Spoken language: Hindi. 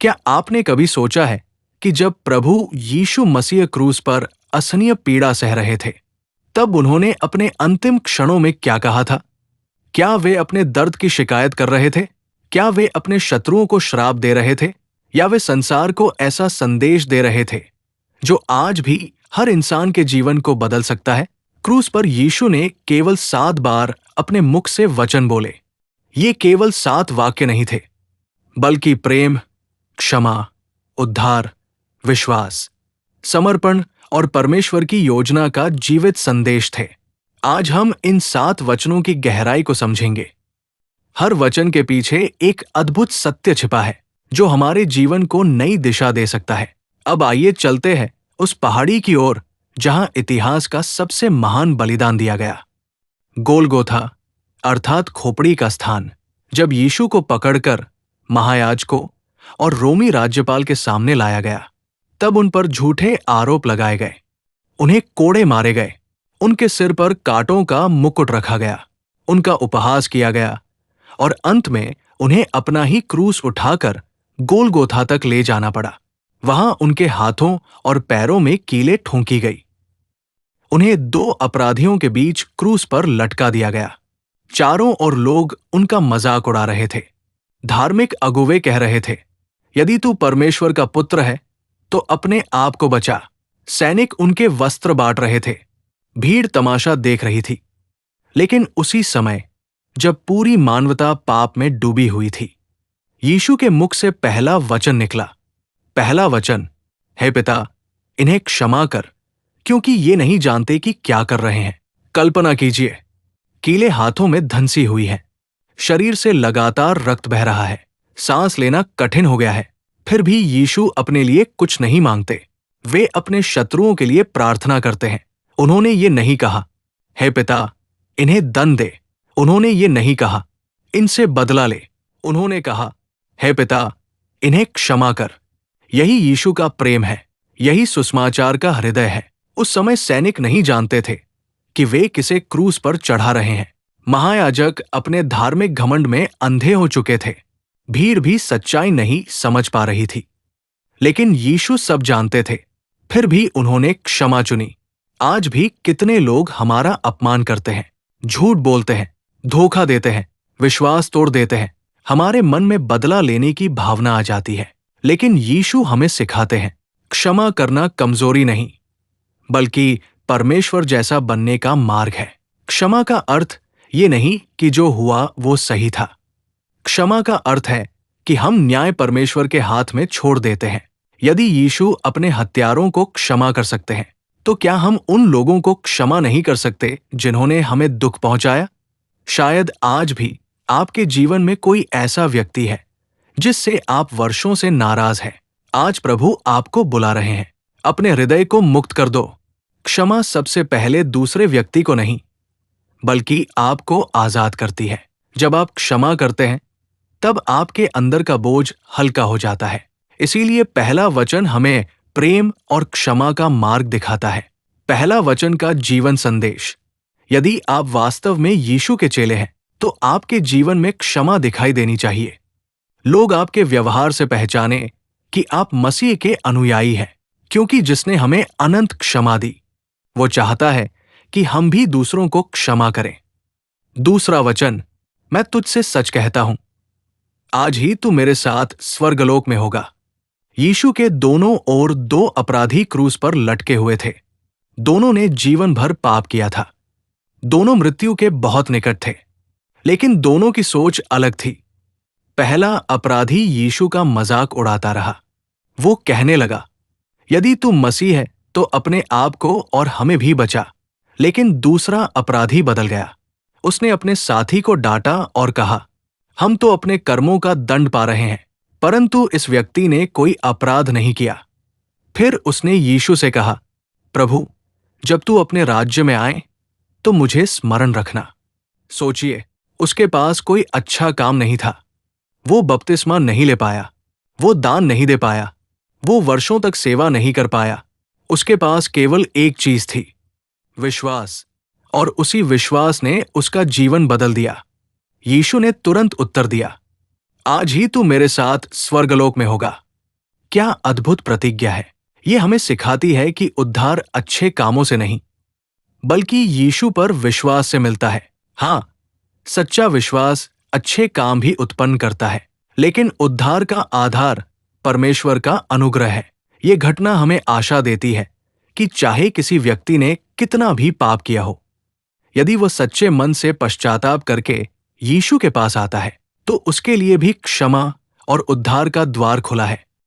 क्या आपने कभी सोचा है कि जब प्रभु यीशु मसीह क्रूस पर असहनीय पीड़ा सह रहे थे, तब उन्होंने अपने अंतिम क्षणों में क्या कहा था? क्या वे अपने दर्द की शिकायत कर रहे थे? क्या वे अपने शत्रुओं को श्राप दे रहे थे? या वे संसार को ऐसा संदेश दे रहे थे जो आज भी हर इंसान के जीवन को बदल सकता है? क्रूस पर यीशु ने केवल 7 बार अपने मुख से वचन बोले। ये केवल 7 वाक्य नहीं थे, बल्कि प्रेम, क्षमा, उद्धार, विश्वास, समर्पण और परमेश्वर की योजना का जीवित संदेश थे। आज हम इन 7 वचनों की गहराई को समझेंगे। हर वचन के पीछे एक अद्भुत सत्य छिपा है जो हमारे जीवन को नई दिशा दे सकता है। अब आइए चलते हैं उस पहाड़ी की ओर जहां इतिहास का सबसे महान बलिदान दिया गया। गोलगोथा अर्थात खोपड़ी का स्थान। जब यीशु को पकड़कर महायाजकों और रोमी राज्यपाल के सामने लाया गया, तब उन पर झूठे आरोप लगाए गए, उन्हें कोड़े मारे गए, उनके सिर पर कांटों का मुकुट रखा गया, उनका उपहास किया गया और अंत में उन्हें अपना ही क्रूस उठाकर गोलगोथा तक ले जाना पड़ा। वहां उनके हाथों और पैरों में कीलें ठोंकी गई। उन्हें 2 अपराधियों के बीच क्रूस पर लटका दिया गया। चारों ओर लोग उनका मजाक उड़ा रहे थे। धार्मिक अगुवे कह रहे थे, यदि तू परमेश्वर का पुत्र है तो अपने आप को बचा। सैनिक उनके वस्त्र बांट रहे थे। भीड़ तमाशा देख रही थी। लेकिन उसी समय जब पूरी मानवता पाप में डूबी हुई थी, यीशु के मुख से पहला वचन निकला। पहला वचन, हे पिता, इन्हें क्षमा कर, क्योंकि ये नहीं जानते कि क्या कर रहे हैं। कल्पना कीजिए, कीले हाथों में धंसी हुई है, शरीर से लगातार रक्त बह रहा है, सांस लेना कठिन हो गया है। फिर भी यीशु अपने लिए कुछ नहीं मांगते। वे अपने शत्रुओं के लिए प्रार्थना करते हैं। उन्होंने ये नहीं कहा, हे पिता, इन्हें दंड दे। उन्होंने ये नहीं कहा, इनसे बदला ले। उन्होंने कहा, हे पिता, इन्हें क्षमा कर। यही यीशु का प्रेम है। यही सुसमाचार का हृदय है। उस समय सैनिक नहीं जानते थे कि वे किसे क्रूस पर चढ़ा रहे हैं। महायाजक अपने धार्मिक घमंड में अंधे हो चुके थे। भीड़ भी सच्चाई नहीं समझ पा रही थी। लेकिन यीशु सब जानते थे। फिर भी उन्होंने क्षमा चुनी। आज भी कितने लोग हमारा अपमान करते हैं, झूठ बोलते हैं, धोखा देते हैं, विश्वास तोड़ देते हैं। हमारे मन में बदला लेने की भावना आ जाती है। लेकिन यीशु हमें सिखाते हैं, क्षमा करना कमजोरी नहीं, बल्कि परमेश्वर जैसा बनने का मार्ग है। क्षमा का अर्थ ये नहीं कि जो हुआ वो सही था। क्षमा का अर्थ है कि हम न्याय परमेश्वर के हाथ में छोड़ देते हैं। यदि यीशु अपने हत्यारों को क्षमा कर सकते हैं, तो क्या हम उन लोगों को क्षमा नहीं कर सकते जिन्होंने हमें दुख पहुंचाया? शायद आज भी आपके जीवन में कोई ऐसा व्यक्ति है जिससे आप वर्षों से नाराज हैं। आज प्रभु आपको बुला रहे हैं, अपने हृदय को मुक्त कर दो। क्षमा सबसे पहले दूसरे व्यक्ति को नहीं, बल्कि आपको आजाद करती है। जब आप क्षमा करते हैं, तब आपके अंदर का बोझ हल्का हो जाता है। इसीलिए पहला वचन हमें प्रेम और क्षमा का मार्ग दिखाता है। पहला वचन का जीवन संदेश। यदि आप वास्तव में यीशु के चेले हैं, तो आपके जीवन में क्षमा दिखाई देनी चाहिए। लोग आपके व्यवहार से पहचाने कि आप मसीह के अनुयायी हैं, क्योंकि जिसने हमें अनंत क्षमा दी, वो चाहता है कि हम भी दूसरों को क्षमा करें। दूसरा वचन, मैं तुझसे सच कहता हूं, आज ही तू मेरे साथ स्वर्गलोक में होगा। यीशु के दोनों ओर 2 अपराधी क्रूस पर लटके हुए थे। दोनों ने जीवन भर पाप किया था। दोनों मृत्यु के बहुत निकट थे, लेकिन दोनों की सोच अलग थी। पहला अपराधी यीशु का मजाक उड़ाता रहा। वो कहने लगा, यदि तू मसीह है तो अपने आप को और हमें भी बचा। लेकिन दूसरा अपराधी बदल गया। उसने अपने साथी को डांटा और कहा, हम तो अपने कर्मों का दंड पा रहे हैं, परंतु इस व्यक्ति ने कोई अपराध नहीं किया। फिर उसने यीशु से कहा, प्रभु, जब तू अपने राज्य में आए तो मुझे स्मरण रखना। सोचिए, उसके पास कोई अच्छा काम नहीं था। वो बपतिस्मा नहीं ले पाया, वो दान नहीं दे पाया, वो वर्षों तक सेवा नहीं कर पाया। उसके पास केवल एक चीज थी, विश्वास, और उसी विश्वास ने उसका जीवन बदल दिया। यीशु ने तुरंत उत्तर दिया, आज ही तू मेरे साथ स्वर्गलोक में होगा। क्या अद्भुत प्रतिज्ञा है। ये हमें सिखाती है कि उद्धार अच्छे कामों से नहीं, बल्कि यीशु पर विश्वास से मिलता है। हाँ, सच्चा विश्वास अच्छे काम भी उत्पन्न करता है, लेकिन उद्धार का आधार परमेश्वर का अनुग्रह है। ये घटना हमें आशा देती है कि चाहे किसी व्यक्ति ने कितना भी पाप किया हो, यदि वह सच्चे मन से पश्चाताप करके यीशु के पास आता है, तो उसके लिए भी क्षमा और उद्धार का द्वार खुला है।